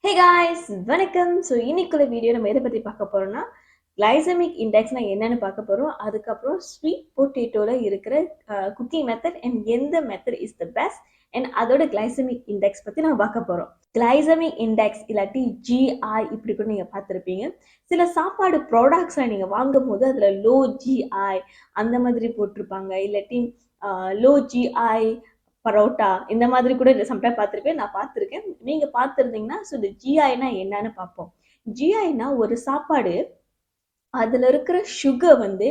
Hey guys, வணக்கம். So இன்னைக்குள்ள video நம்ம எதை பற்றி பார்க்க போறோம்னா கிளைசமிக் இண்டெக்ஸ்னா என்னன்னு பார்க்க போறோம். அதுக்கப்புறம் ஸ்வீட் பொட்டேட்டோல இருக்கிற குக்கிங் மெத்தட் அண்ட் எந்த method is the best and அதோட கிளைசமிக் இண்டெக்ஸ் பற்றி நம்ம பார்க்க போறோம். கிளைசமிக் இண்டெக்ஸ் இல்லாட்டி ஜிஐ இப்படி கூட நீங்கள் பார்த்துருப்பீங்க. சில சாப்பாடு ப்ராடக்ட்ஸை நீங்கள் வாங்கும் போது அதில் லோ ஜிஐ அந்த மாதிரி போட்டிருப்பாங்க, இல்லாட்டி லோ ஜிஐ பரோட்டா இந்த மாதிரி கூட சம்டைம் பார்த்துருப்பேன். நான் பார்த்துருக்கேன். நீங்கள் பார்த்துருந்தீங்கன்னா ஸோ இந்த ஜிஐனா என்னன்னு பார்ப்போம். ஜிஐனா ஒரு சாப்பாடு அதில் இருக்கிற சுகர் வந்து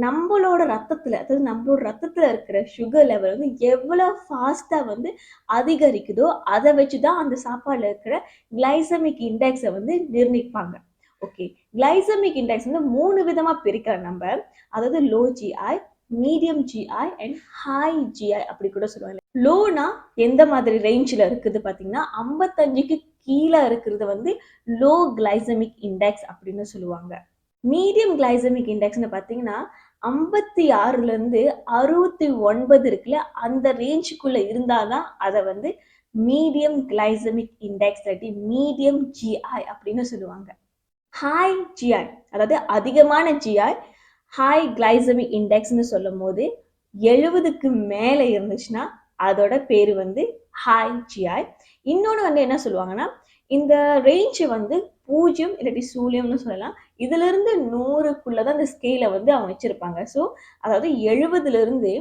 நம்மளோட ரத்தத்தில், அதாவது நம்மளோட ரத்தத்தில் இருக்கிற சுகர் லெவல் வந்து எவ்வளோ ஃபாஸ்ட்டாக வந்து அதிகரிக்குதோ அதை வச்சு தான் அந்த சாப்பாடில் இருக்கிற கிளைசமிக் இண்டெக்ஸை வந்து நிர்ணயிப்பாங்க. ஓகே, கிளைசமிக் இண்டெக்ஸ் வந்து 3 விதமாக பிரிக்கிறோம் நம்ம. அதாவது low GI, medium GI and high GI அப்படி கூட சொல்லுவாங்க. லோனா எந்த மாதிரி ரேஞ்சில் இருக்குது பார்த்தீங்கன்னா 55க்கு கீழே இருக்கிறது வந்து லோ கிளைசமிக் இண்டெக்ஸ் அப்படின்னு சொல்லுவாங்க. மீடியம் கிளைசமிக் இண்டெக்ஸ்னு பார்த்தீங்கன்னா 56லேருந்து 69 இருக்குல்ல, அந்த ரேஞ்சுக்குள்ளே இருந்தால் தான் அதை வந்து மீடியம் கிளைசமிக் இண்டெக்ஸ் இல்லாட்டி மீடியம் ஜிஐ அப்படின்னு சொல்லுவாங்க. ஹை ஜிஐ அதாவது அதிகமான ஜிஐ, ஹை கிளைசமிக் இண்டெக்ஸ்னு சொல்லும் போது 70க்கு மேலே இருந்துச்சுன்னா அதோட பேர் வந்து ஹை ஜிஐ. இன்னொன்று வந்து என்ன சொல்லுவாங்கன்னா, இந்த ரேஞ்சு வந்து 0 இல்லாட்டி 0ன்னு சொல்லலாம். இதிலிருந்து 100க்குள்ளதான் இந்த ஸ்கேலை வந்து அவங்க வச்சிருப்பாங்க. ஸோ அதாவது 70லேருந்து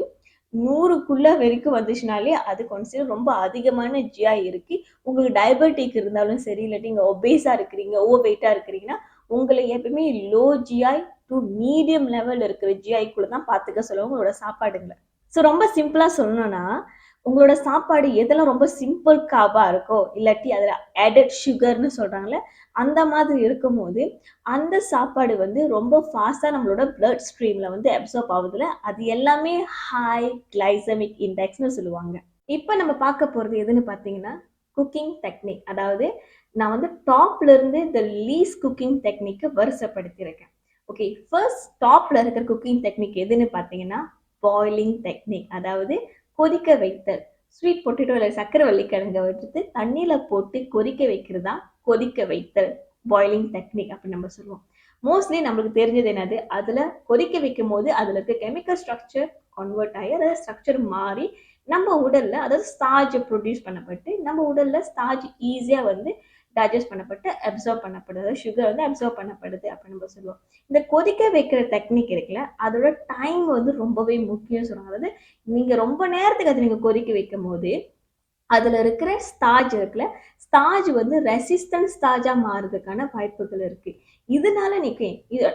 100க்குள்ள வரைக்கும் வந்துச்சுனாலே அது கன்சிடர் ரொம்ப அதிகமான ஜிஐ இருக்கு. உங்களுக்கு டயபெட்டிக் இருந்தாலும் சரி, இல்லாட்டி நீங்கள் ஒபேஸாக இருக்கிறீங்க, ஓவர் வெயிட்டாக இருக்கிறீங்கன்னா உங்களை எப்பவுமே low GI to medium level இருக்கிற ஜிஐக்குள்ள தான் பார்த்துக்க சொல்லுவாங்க உங்களோட சாப்பாடுங்களை. ஸோ ரொம்ப சிம்பிளாக சொல்லணும்னா, உங்களோட சாப்பாடு எதெல்லாம் ரொம்ப சிம்பிள் கார்பாக இருக்கோ, இல்லாட்டி அதில் ஆடட் சுகர்னு சொல்கிறாங்களே அந்த மாதிரி இருக்கும்போது அந்த சாப்பாடு வந்து ரொம்ப ஃபாஸ்ட்டாக நம்மளோட பிளட் ஸ்ட்ரீமில் வந்து அப்சார்ப் ஆகுதுல, அது எல்லாமே ஹை கிளைசமிக் இண்டெக்ஸ்னு சொல்லுவாங்க. இப்போ நம்ம பார்க்க போகிறது எதுன்னு பார்த்தீங்கன்னா குக்கிங் டெக்னிக். அதாவது நான் வந்து டாப்லேருந்து த லீஸ்ட் குக்கிங் டெக்னிக்கை வரிசைப்படுத்தியிருக்கேன். ஓகே, ஃபர்ஸ்ட் டாப்பில் இருக்கிற குக்கிங் டெக்னிக் எதுன்னு பார்த்தீங்கன்னா பாயிலிங் டெக்னிக், அதாவது கொதிக்க வைத்தல். ஸ்வீட் பொட்டேட்டோ இல்லை சக்கரவள்ளி கிழங்க வச்சுட்டு தண்ணியில் போட்டு கொதிக்க வைக்கிறது தான் கொதிக்க வைத்தல், பாயிலிங் டெக்னிக் அப்படின்னு நம்ம சொல்லுவோம். மோஸ்ட்லி நம்மளுக்கு தெரிஞ்சது என்னது, அதில் கொதிக்க வைக்கும் போது அதில் இருக்க கெமிக்கல் ஸ்ட்ரக்சர் கன்வெர்ட் ஆகி அதாவது ஸ்ட்ரக்சர் மாறி நம்ம உடலில், அதாவது ஸ்டார்ஜ் ப்ரொடியூஸ் பண்ணப்பட்டு நம்ம உடலில் ஸ்டார்ஜ் ஈஸியாக வந்து டைஜஸ்ட் பண்ணப்பட்டு அப்சர்வ் பண்ணப்படுது, அதாவது சுகர் வந்து அப்சர்வ் பண்ணப்படுது அப்படின்னு நம்ம சொல்லுவோம். இந்த கொதிக்க வைக்கிற டெக்னிக் இருக்குல்ல, அதோட டைம் வந்து ரொம்பவே முக்கியம் சொல்லுவாங்க. அதாவது நீங்கள் ரொம்ப நேரத்துக்கு அதை நீங்கள் கொதிக்க வைக்கும் போது அதில் இருக்கிற ஸ்டார்ஜ் இருக்குல்ல, ஸ்டார்ஜ் வந்து ரெசிஸ்டன்ட் ஸ்டார்ஜாக மாறுறதுக்கான வாய்ப்புகள் இருக்குது. இதனால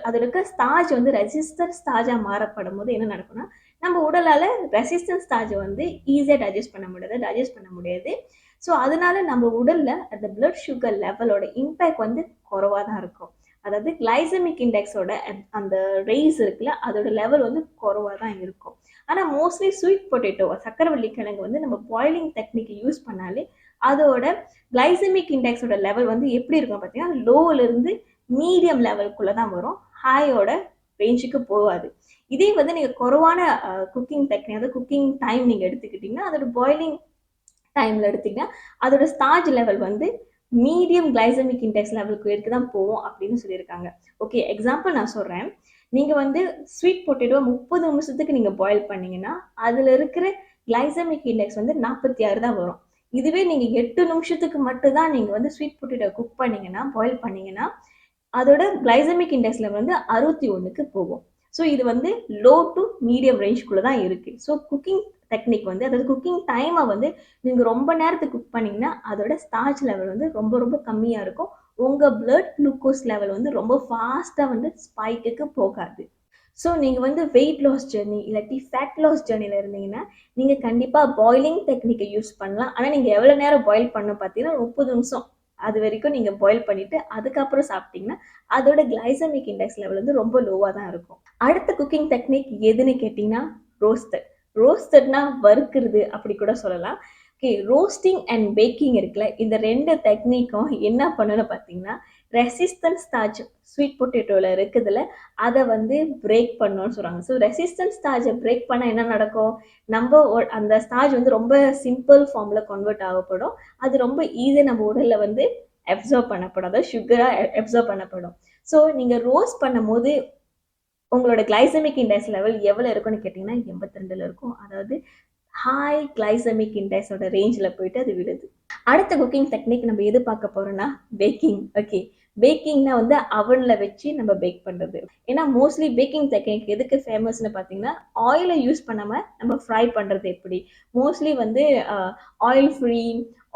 அதில் இருக்கிற ஸ்டார்ஜ் வந்து ரெசிஸ்டன்ட் ஸ்டார்ஜாக மாறப்படும் போது என்ன நடக்கும்னா, நம்ம உடலால் ரெசிஸ்டன்ட் ஸ்டார்ஜை வந்து ஈஸியாக டைஜஸ்ட் பண்ண முடியாது. ஸோ அதனால நம்ம உடலில் அந்த பிளட் சுகர் லெவலோட இம்பேக்ட் வந்து குறைவாக தான் இருக்கும். அதாவது கிளைசமிக் இண்டெக்ஸோட அந்த ரேஸ் இருக்குல்ல, அதோட லெவல் வந்து குறைவாக தான் இருக்கும். ஆனால் மோஸ்ட்லி ஸ்வீட் பொட்டேட்டோ சக்கரவள்ளி கிழங்கு வந்து நம்ம பாயிலிங் டெக்னிக் யூஸ் பண்ணாலே அதோட கிளைசமிக் இண்டெக்ஸோட லெவல் வந்து எப்படி இருக்கும் பார்த்தீங்கன்னா லோவிலிருந்து மீடியம் லெவலுக்குள்ளே தான் வரும், ஹையோட ரேஞ்சுக்கு போகாது. இதே வந்து நீங்கள் குறைவான குக்கிங் டெக்னிக், அதாவது குக்கிங் டைம் நீங்கள் எடுத்துக்கிட்டிங்கன்னா, அதோட பாயிலிங் டைமில் எடுத்திங்கன்னா அதோட ஸ்டார்ஜ் லெவல் வந்து மீடியம் கிளைசமிக் இண்டெக்ஸ் லெவலுக்கு எடுத்து தான் போவோம் அப்படின்னு சொல்லியிருக்காங்க. ஓகே, எக்ஸாம்பிள் நான் சொல்கிறேன். நீங்கள் வந்து ஸ்வீட் பொட்டேட்டோ 30 நிமிஷத்துக்கு நீங்கள் பாயில் பண்ணிங்கன்னா அதில் இருக்கிற கிளைசமிக் இண்டெக்ஸ் வந்து 46 தான் வரும். இதுவே நீங்கள் 8 நிமிஷத்துக்கு மட்டும்தான் நீங்கள் வந்து ஸ்வீட் பொட்டேட்டோ குக் பண்ணிங்கன்னா, பாயில் பண்ணிங்கன்னா அதோட கிளைசமிக் இண்டெக்ஸ் லெவல் வந்து 61க்கு போகும். ஸோ இது வந்து லோ டு மீடியம் ரேஞ்சுக்குள்ளே தான் இருக்குது. ஸோ குக்கிங் டெக்னிக் வந்து, அதாவது குக்கிங் டைமை வந்து நீங்கள் ரொம்ப நேரத்துக்கு குக் பண்ணிங்கன்னா அதோட ஸ்டார்ச் லெவல் வந்து ரொம்ப ரொம்ப கம்மியாக இருக்கும். உங்கள் பிளட் குளுக்கோஸ் லெவல் வந்து ரொம்ப ஃபாஸ்ட்டாக வந்து ஸ்பைக்குக்கு போகாது. ஸோ நீங்கள் வந்து வெயிட் லாஸ் ஜெர்னி இல்லாட்டி ஃபேட் லாஸ் ஜெர்னியில் இருந்தீங்கன்னா நீங்கள் கண்டிப்பாக பாயிலிங் டெக்னிக்கை யூஸ் பண்ணலாம். ஆனால் நீங்கள் எவ்வளோ நேரம் பாயில் பண்ணணும் பார்த்தீங்கன்னா 30 நிமிஷம் அது வரைக்கும் நீங்கள் பாயில் பண்ணிவிட்டு அதுக்கப்புறம் சாப்பிட்டீங்கன்னா அதோட கிளைசமிக் இண்டெக்ஸ் லெவல் வந்து ரொம்ப லோவாக தான் இருக்கும். அடுத்த குக்கிங் டெக்னிக் எதுன்னு கேட்டிங்கன்னா ரோஸ்டட். ரோஸ்டட்னா வறுக்கிறது அப்படி கூட சொல்லலாம். ஓகே, ரோஸ்டிங் அண்ட் பேக்கிங் இருக்குல்ல, இந்த 2 டெக்னிக்கும் என்ன பண்ணணும்னு பார்த்தீங்கன்னா ரெசிஸ்டன்ட் ஸ்டார்ச் ஸ்வீட் பொட்டேட்டோவில் இருக்குதுல அதை வந்து பிரேக் பண்ணணும்னு சொல்கிறாங்க. ஸோ ரெசிஸ்டன்ட் ஸ்டார்ச்சை பிரேக் பண்ணால் என்ன நடக்கும், நம்ம அந்த ஸ்டார்ச் வந்து ரொம்ப சிம்பிள் ஃபார்மில் கன்வெர்ட் ஆகப்படும். அது ரொம்ப ஈஸியாக நம்ம உடலில் வந்து அப்சார்ப் பண்ணப்படும். அதாவது சுகரா அப்சார்ப் பண்ணப்படும். ஸோ நீங்க ரோஸ்ட் பண்ணும்போது உங்களோட கிளைசெமிக் இண்டெக்ஸ் லெவல் எவ்வளோ இருக்கும்னு கேட்டீங்கன்னா 82ல இருக்கும். அதாவது ஹை கிளைசெமிக் இண்டெக்ஸோட ரேஞ்சில் போயிட்டு அது விடுது. அடுத்த குக்கிங் டெக்னிக் நம்ம எது பார்க்க போறோம்னா பேக்கிங். ஓகே, பேக்கிங்னா வந்து அவன்ல வச்சு நம்ம பேக் பண்றது. ஏன்னா மோஸ்ட்லி பேக்கிங் டெக்னிக் எதுக்கு ஃபேமஸ்னு பார்த்தீங்கன்னா ஆயிலை யூஸ் பண்ணாம நம்ம ஃப்ரை பண்றது எப்படி. மோஸ்ட்லி வந்து ஆயில் ஃப்ரீ,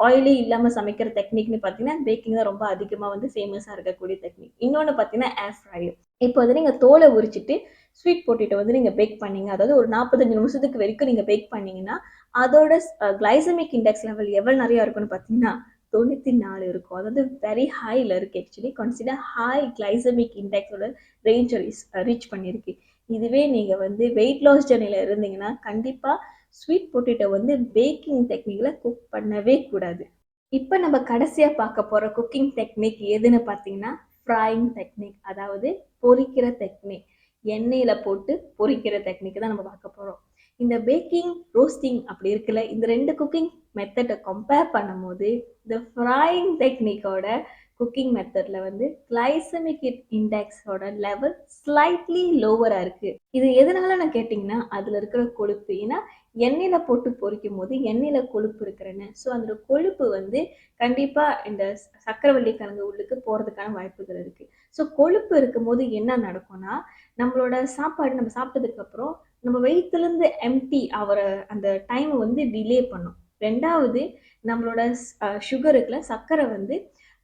ஆயிலே இல்லாம சமைக்கிற டெக்னிக்னு பார்த்தீங்கன்னா பேக்கிங் தான் ரொம்ப அதிகமாக வந்து ஃபேமஸாக இருக்கக்கூடிய டெக்னிக். இன்னொன்று பார்த்தீங்கன்னா ஏர் ஃப்ரையர். இப்போ வந்து நீங்கள் தோலை உரிச்சிட்டு ஸ்வீட் பொட்டேட்டோ வந்து நீங்கள் பேக் பண்ணீங்க, அதாவது ஒரு 45 நிமிஷத்துக்கு வரைக்கும் நீங்கள் பேக் பண்ணீங்கன்னா அதோட கிளைசெமிக் இண்டெக்ஸ் லெவல் எவ்வளோ நிறைய இருக்குன்னு பார்த்தீங்கன்னா 94 இருக்கும். அதாவது வெரி ஹைல இருக்கு. ஆக்சுவலி கன்சிடர் ஹை கிளைசெமிக் இண்டெக்ஸோட ரேஞ்ச் ரீச் பண்ணியிருக்கு. இதுவே நீங்க வந்து வெயிட் லாஸ் ஜர்னில இருந்தீங்கன்னா கண்டிப்பா ஸ்வீட் பொட்டேட்டோ வந்து பேக்கிங் டெக்னிக்ல குக் பண்ணவே கூடாது. இப்போ நம்ம கடைசியா பார்க்க போற குக்கிங் டெக்னிக் எதுன்னு பார்த்தீங்கன்னா ஃப்ரைங் டெக்னிக், அதாவது பொரிக்கிற டெக்னிக். எண்ணெயில போட்டு பொரிக்கிற டெக்னிக் தான் நம்ம பார்க்க போறோம். இந்த பேக்கிங், ரோஸ்டிங் அப்படி இருக்குல்ல, இந்த 2 குக்கிங் மெத்தடை கம்பேர் பண்ணும்போது இந்த ஃப்ரைங் டெக்னிக்கோட குக்கிங் மெத்தட்ல வந்து கிளைசெமிக் இண்டெக்ஸோட லெவல் ஸ்லைட்லி லோவரா இருக்கு. இது எதனால கேட்டிங்கன்னா அதுல இருக்கிற கொழுப்பு. ஏன்னா எண்ணெயில போட்டு பொரிக்கும் போது எண்ணெயில கொழுப்பு இருக்கிறேன்னு, ஸோ அந்த கொழுப்பு வந்து கண்டிப்பா இந்த சக்கரவள்ளி கிழங்கு உள்ளுக்கு போறதுக்கான வாய்ப்புகள் இருக்கு. ஸோ கொழுப்பு இருக்கும்போது என்ன நடக்கும்னா நம்மளோட சாப்பாடு நம்ம சாப்பிட்டதுக்கு அப்புறம் நம்ம வயிற்றுலேருந்து எம்டி ஆகிற அந்த டைமை வந்து டிலே பண்ணும். ரெண்டாவது நம்மளோட சுகர் இருக்குல்ல, சர்க்கரை வந்து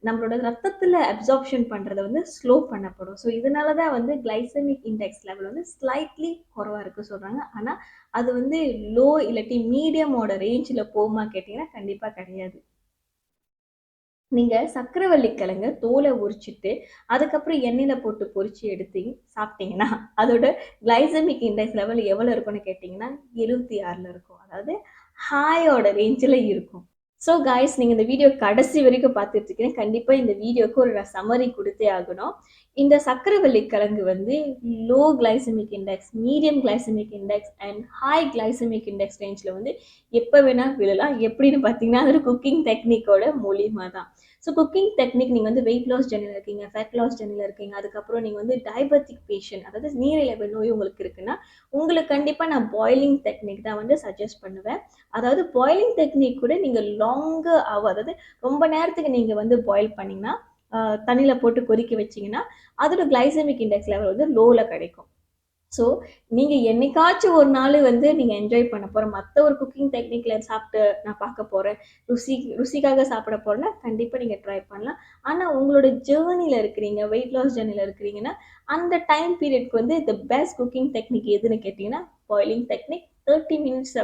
நம்மளோட ரத்தத்தில் அப்சார்ப்ஷன் பண்ணுறதை வந்து ஸ்லோ பண்ணப்படும். ஸோ இதனால தான் வந்து கிளைசெமிக் இண்டெக்ஸ் லெவல் வந்து ஸ்லைட்லி குறவாக இருக்குது சொல்கிறாங்க. ஆனால் அது வந்து லோ இல்லாட்டி மீடியமோட ரேஞ்சில் போகுமா கேட்டிங்கன்னா கண்டிப்பாக கிடையாது. நீங்க சக்கரவள்ளி கிழங்க தோலை உரிச்சிட்டு அதுக்கப்புறம் எண்ணெயில போட்டு பொரிச்சு எடுத்து சாப்பிட்டீங்கன்னா அதோட கிளைசெமிக் இண்டெக்ஸ் லெவல் எவ்வளவு இருக்கும்னு கேட்டீங்கன்னா 76ல இருக்கும். அதாவது ஹாயோட ரேஞ்சில் இருக்கும். ஸோ காய்ஸ், நீங்கள் இந்த வீடியோ கடைசி வரைக்கும் பார்த்துட்டு இருக்கீங்க. கண்டிப்பாக இந்த வீடியோக்கு ஒரு சம்மரி கொடுத்தே ஆகணும். இந்த சக்கரவள்ளி கிழங்கு வந்து low glycaemic index, medium glycaemic index and high glycaemic index ரேஞ்சில் வந்து எப்போ வேணால் விழலாம். எப்படின்னு பார்த்தீங்கன்னா அது குக்கிங் டெக்னிக்கோட மூலியமாக தான். ஸோ குக்கிங் டெக்னிக் நீங்கள் வந்து வெயிட் லாஸ் ஜர்னியில் இருக்கீங்க, ஃபேட் லாஸ் ஜர்னியில் இருக்கீங்க, அதுக்கப்புறம் நீங்கள் வந்து டயபெட்டிக் பேஷண்ட், அதாவது நீரிழிவு நோய் உங்களுக்கு இருக்குன்னா உங்களுக்கு கண்டிப்பாக நான் பாயிலிங் டெக்னிக் தான் வந்து சஜஸ்ட் பண்ணுவேன். அதாவது பாயிலிங் டெக்னிக் கூட நீங்கள் லாங்காக ஆகும், அதாவது ரொம்ப நேரத்துக்கு நீங்கள் வந்து பாயில் பண்ணிங்கன்னா தண்ணியில் போட்டு கொதிக்க வச்சிங்கன்னா அதோட கிளைசெமிக் இண்டெக்ஸ் லெவல் வந்து லோவில் கிடைக்கும். ஸோ நீங்கள் என்னைக்காச்சும் ஒரு நாள் வந்து நீங்கள் என்ஜாய் பண்ண போகிற மற்ற ஒரு குக்கிங் டெக்னிக்கில் சாப்பிட்டு நான் பார்க்க போகிறேன், ருசிக்காக சாப்பிட போகிறேன்னா கண்டிப்பாக நீங்கள் ட்ரை பண்ணலாம். ஆனால் உங்களோட ஜேர்னியில் இருக்கிறீங்க, வெயிட் லாஸ் ஜேர்னியில் இருக்கிறீங்கன்னா அந்த டைம் பீரியட்க்கு வந்து த பெஸ்ட் குக்கிங் டெக்னிக் எதுன்னு கேட்டிங்கன்னா பாயிலிங் டெக்னிக். 30 மினிட்ஸ்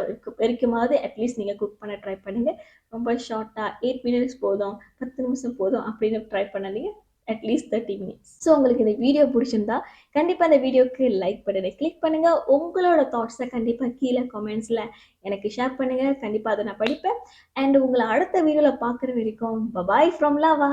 வரைக்குமாவது அட்லீஸ்ட் நீங்கள் குக் பண்ண ட்ரை பண்ணுங்கள். ரொம்ப ஷார்ட்டாக 8 மினிட்ஸ் போதும், 10 நிமிஷம் போதும் அப்படின்னு ட்ரை பண்ணாதீங்க. At least 30 minutes. ஸோ உங்களுக்கு இந்த வீடியோ பிடிச்சிருந்தா கண்டிப்பாக இந்த வீடியோக்கு லைக் பட்டனை கிளிக் பண்ணுங்கள். உங்களோட தாட்ஸை கண்டிப்பாக கீழே கமெண்ட்ஸில் எனக்கு ஷேர் பண்ணுங்கள். கண்டிப்பாக அதை நான் படிப்பேன். அண்ட் உங்களை அடுத்த வீடியோவில் பார்க்குற வரைக்கும் பபாய் ஃப்ரம் லவா.